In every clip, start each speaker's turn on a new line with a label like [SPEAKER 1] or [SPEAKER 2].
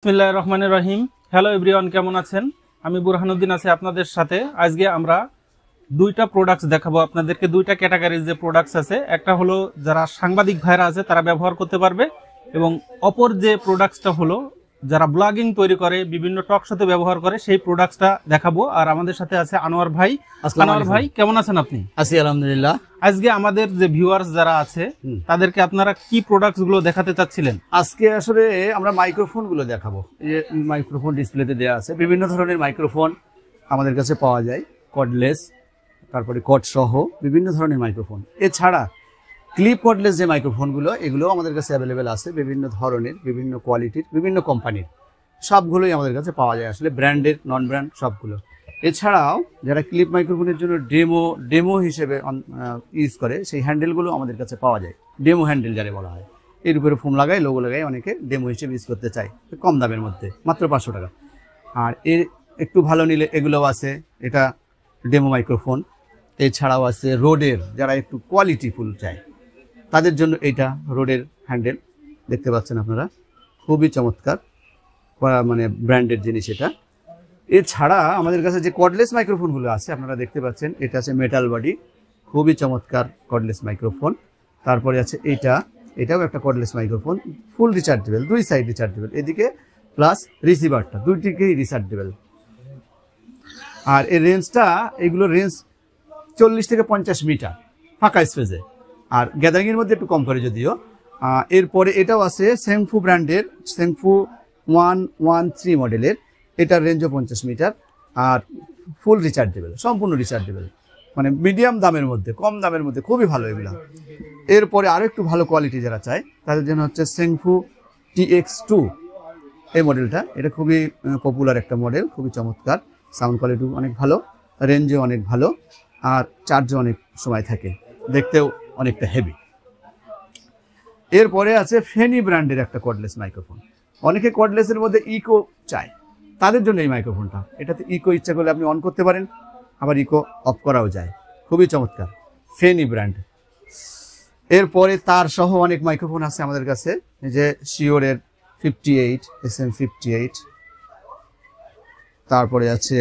[SPEAKER 1] বিসমিল্লাহির রহমানির রহিম। Hello everyone, কেমন আছেন? আমি বুরহানুদ্দিন আছি আপনাদের সাথে। আজকে আমরা দুইটা প্রোডাক্টস দেখাবো আপনাদেরকে। দুইটা ক্যাটাগরির যে প্রোডাক্টস আছে, একটা হলো যারা সাংবাদিক ভাইরা আছে তারা ব্যবহার করতে পারবে, এবং অপর যে প্রোডাক্টসটা হলো যারা ব্লগিং তৈরি করে, বিভিন্ন টক শোতে ব্যবহার করে, সেই প্রোডাক্টসটা দেখাবো। আর আমাদের সাথে আছে আনোয়ার ভাই। আনোয়ার ভাই, কেমন আছেন আপনি?
[SPEAKER 2] আছি আলহামদুলিল্লাহ।
[SPEAKER 1] আজকে আমাদের যে ভিউয়ার্স যারা আছে তাদেরকে আপনারা কি প্রোডাক্টস গুলো দেখাতে চাচ্ছিলেন?
[SPEAKER 2] আজকে আসলে আমরা মাইক্রোফোন গুলো দেখাবো। এই যে মাইক্রোফোন ডিসপ্লেতে দেওয়া আছে, বিভিন্ন ধরনের মাইক্রোফোন আমাদের কাছে পাওয়া যায়, কর্ডলেস, তারপরে কর্ড সহ বিভিন্ন ধরনের মাইক্রোফোন। এছাড়া ক্লিপ কর্ডলেস যে মাইক্রোফোনগুলো, এগুলো আমাদের কাছে অ্যাভেলেবেল আছে, বিভিন্ন ধরনের, বিভিন্ন কোয়ালিটির, বিভিন্ন কোম্পানির, সবগুলোই আমাদের কাছে পাওয়া যায়, আসলে ব্র্যান্ডের, নন ব্র্যান্ড সবগুলো। এছাড়াও যারা ক্লিপ মাইক্রোফোনের জন্য ডেমো হিসেবে ইউজ করে, সেই হ্যান্ডেলগুলো আমাদের কাছে পাওয়া যায়। ডেমো হ্যান্ডেল যারা বলা হয়, এর উপরে ফোম লাগায়, লোগো লাগায়, অনেকে ডেমো হিসেবে ইউজ করতে চায় কম দামের মধ্যে, মাত্র 500 টাকা। আর এর একটু ভালো নিলে এগুলোও আছে, এটা ডেমো মাইক্রোফোন। এছাড়াও আছে রোডের, যারা একটু কোয়ালিটিফুল চায় তাদের জন্য এইটা রোডের হ্যান্ডেল, দেখতে পাচ্ছেন আপনারা, খুবই চমৎকার, মানে ব্র্যান্ডেড জিনিস এটা। এছাড়া আমাদের কাছে যে কর্ডলেস মাইক্রোফোনগুলো আছে আপনারা দেখতে পাচ্ছেন, এটা আছে মেটাল বডি, খুবই চমৎকার কর্ডলেস মাইক্রোফোন। তারপরে আছে এটাও একটা কর্ডলেস মাইক্রোফোন, ফুল রিচার্জেবল, দুই সাইড রিচার্জেবল, এদিকে প্লাস রিসিভারটা দুইটিকেই রিচার্জেবল। আর এই রেঞ্জটা, এইগুলো রেঞ্জ 40 থেকে 50 মিটার ফাঁকা স্পেসে, আর গ্যাদারিংয়ের মধ্যে একটু কম করে যদিও। এরপরে এটাও আছে সেংফু ব্র্যান্ডের, সেংফু 113 মডেলের, এটার রেঞ্জও 50 মিটার, আর ফুল রিচার্জেবল, সম্পূর্ণ রিচার্জেবল, মানে মিডিয়াম দামের মধ্যে, কম দামের মধ্যে, খুবই ভালো এগুলো। এরপরে আরও একটু ভালো কোয়ালিটি যারা চায় তাদের জন্য হচ্ছে সেংফু TX2 এই মডেলটা, এটা খুবই পপুলার একটা মডেল, খুবই চমৎকার, সাউন্ড কোয়ালিটি অনেক ভালো, রেঞ্জও অনেক ভালো, আর চার্জও অনেক সময় থাকে, দেখতেও অনেকটা হেভি। এরপরে আছে ফেনি ব্র্যান্ডের একটা কর্ডলেস মাইক্রোফোন। অনেকে কর্ডলেসের মধ্যে ইকো চায়, তাদের জন্য এই মাইক্রোফোনটা। এটাতে ইকো ইচ্ছা করলে আপনি অন করতে পারেন, আবার ইকো অফ করাও যায়, খুবই চমৎকার, ফেনি ব্র্যান্ড। এরপরে তার সহ অনেক মাইক্রোফোন আছে আমাদের কাছে, এই যে শিওরের 58 SM58, তারপরে আছে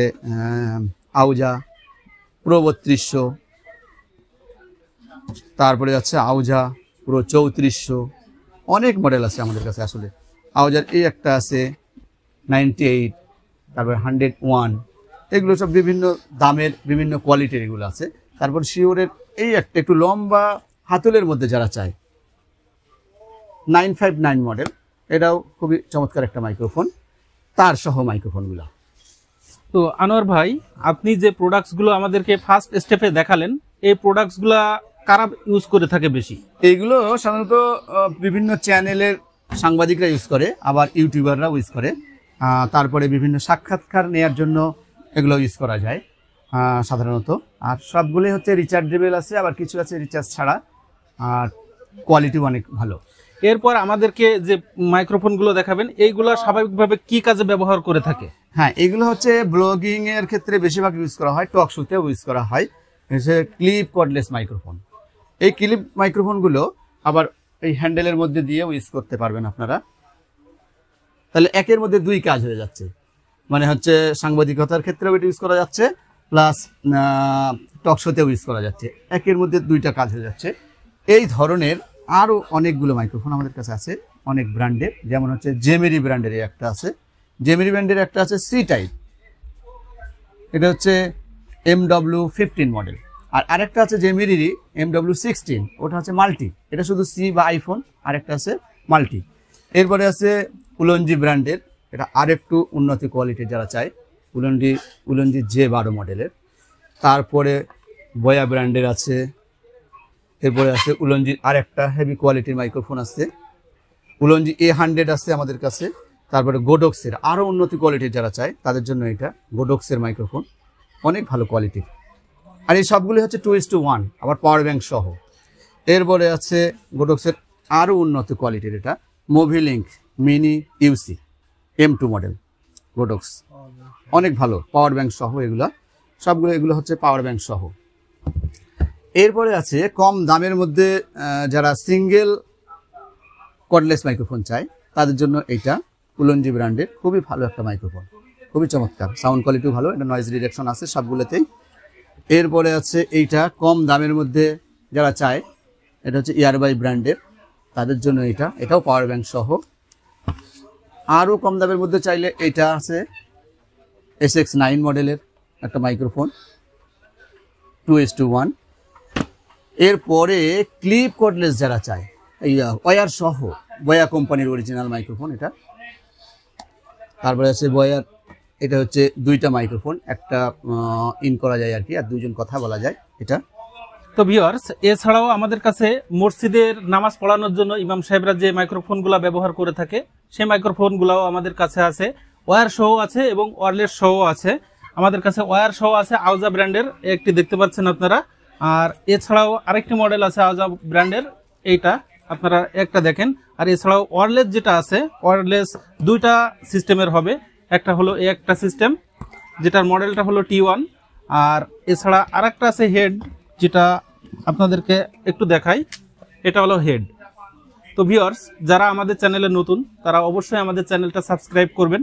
[SPEAKER 2] আউজা প্রো 3200, তারপরে আছে আউজা প্রো 3400, অনেক মডেল আছে আমাদের কাছে। আসলে আউজার এই একটা আছে 98, তারপরে 101, এগুলো সব বিভিন্ন দামের, বিভিন্ন কোয়ালিটির এগুলো আছে। তারপর শিওরের এই একটা একটু লম্বা হাতলের মধ্যে যারা চায়, 959 মডেল, এটাও খুবই চমৎকার একটা মাইক্রোফোন, তার সহ মাইক্রোফোনগুলো।
[SPEAKER 1] তো আনোয়ার ভাই, আপনি যে প্রোডাক্টসগুলো আমাদেরকে ফার্স্ট স্টেপে দেখালেন, এই প্রোডাক্টসগুলো কারা ইউজ করে থাকে বেশি?
[SPEAKER 2] এইগুলো সাধারণত বিভিন্ন চ্যানেলের সাংবাদিকরা ইউজ করে, আবার ইউটিউবাররাও ইউজ করে, তারপরে বিভিন্ন সাক্ষাৎকার নেওয়ার জন্য এগুলো ইউজ করা যায় সাধারণত। আর সবগুলোই হচ্ছে রিচার্জেবল আছে, আবার কিছু আছে রিচার্জ ছাড়া, আর কোয়ালিটিও অনেক ভালো।
[SPEAKER 1] এরপর আমাদেরকে যে মাইক্রোফোনগুলো দেখাবেন, এইগুলো স্বাভাবিকভাবে কি কাজে ব্যবহার করে থাকে?
[SPEAKER 2] হ্যাঁ, এগুলো হচ্ছে ব্লগিং এর ক্ষেত্রে বেশিরভাগ ইউজ করা হয়, টক শোতেও ইউজ করা হয়, হচ্ছে ক্লিপ কর্ডলেস মাইক্রোফোন। এই ক্লিপ মাইক্রোফোনগুলো আবার এই হ্যান্ডেলের মধ্যে দিয়েও ইউজ করতে পারবেন আপনারা, তাহলে একের মধ্যে দুই কাজ হয়ে যাচ্ছে, মানে হচ্ছে সাংবাদিকতার ক্ষেত্রেও এটা ইউজ করা যাচ্ছে, প্লাস টক শোতেও ইউজ করা যাচ্ছে, একের মধ্যে দুইটা কাজ হয়ে যাচ্ছে। এই ধরনের আরও অনেকগুলো মাইক্রোফোন আমাদের কাছে আছে, অনেক ব্র্যান্ডের, যেমন হচ্ছে জেমেরি ব্র্যান্ডের একটা আছে, জেমেরি ব্র্যান্ডের একটা আছে সি টাইপ, এটা হচ্ছে MW15 মডেল। আর আরেকটা আছে জেমেরিরই MW16, ওটা হচ্ছে মাল্টি, এটা শুধু সি বা আইফোন, আরেকটা আছে মাল্টি। এরপরে আছে উলঞ্জি ব্র্যান্ডের, এটা আরেকটু উন্নতি কোয়ালিটির যারা চায়, উলঞ্জি J12 মডেলের। তারপরে বয়া ব্র্যান্ডের আছে, এরপরে আছে উলঞ্জির আরেকটা হেভি কোয়ালিটির মাইক্রোফোন আছে, উলঞ্জি A100 আছে আমাদের কাছে। তারপরে গোডক্সের আরও উন্নতি কোয়ালিটির যারা চায় তাদের জন্য এটা গোডক্সের মাইক্রোফোন, অনেক ভালো কোয়ালিটির। আর এই সবগুলি হচ্ছে 2:1, আবার পাওয়ার ব্যাংক সহ। এরপরে আছে গোডক্সের আরও উন্নত কোয়ালিটির, এটা Movelink mini UC M2 model Godox, অনেক ভালো, পাওয়ার ব্যাংক সহ, এগুলো সবগুলো, এগুলো হচ্ছে পাওয়ার ব্যাংক সহ। এরপরে আছে কম দামের মধ্যে যারা সিঙ্গেল কর্ডলেস মাইক্রোফোন চায় তাদের জন্য এইটা উলনজি ব্র্যান্ডের, খুবই ভালো একটা মাইক্রোফোন, খুবই চমৎকার, সাউন্ড কোয়ালিটিও ভালো, এটা নয়েজ রিডাকশন আছে সবগুলোতেই। এরপরে আছে এইটা কম দামের মধ্যে যারা চায়, এটা হচ্ছে ইয়ারবাই ব্র্যান্ডের, তাদের জন্য এটাও পাওয়ার ব্যাংক সহ। আরও কম দামের মধ্যে চাইলে এটা আছে SX9 মডেলের একটা মাইক্রোফোন 2:1। এরপরে ক্লিপ কর্ডলেস যারা চায়, এই ওয়্যার সহ, বয়া কোম্পানির অরিজিনাল মাইক্রোফোন এটা। তারপরে আছে বয়ার, এটা হচ্ছে দুইটা মাইক্রোফোন, একটা ইন করা যায় আর কি, আর দুইজন কথা বলা যায় এটা।
[SPEAKER 1] তো ভিউয়ার্স, এছাড়াও আমাদের কাছে মসজিদের নামাজ পড়ানোর জন্য ইমাম সাহেবরা যে মাইক্রোফোনগুলো ব্যবহার করে থাকে সেই মাইক্রোফোনগুলোও আমাদের কাছে আছে, ওয়্যার সহ আছে এবং ওয়্যারলেস সহ আছে। আমাদের কাছে ওয়্যার সহ আছে আউজা ব্র্যান্ডের, একটি দেখতে পাচ্ছেন আপনারা। আর এছাড়াও আরেকটি মডেল আছে আউজা ব্র্যান্ডের, এইটা আপনারা একটা দেখেন। আর এছাড়াও ওয়্যারলেস যেটা আছে, ওয়্যারলেস দুইটা সিস্টেমের হবে, একটা হলো একটা সিস্টেম যেটার মডেলটা হলো T1, আর এছাড়া আরেকটা আছে হেড, যেটা আপনাদেরকে একটু দেখাই, এটা হলো হেড। তো ভিউয়ার্স, যারা আমাদের চ্যানেলে নতুন তারা অবশ্যই আমাদের চ্যানেলটা সাবস্ক্রাইব করবেন।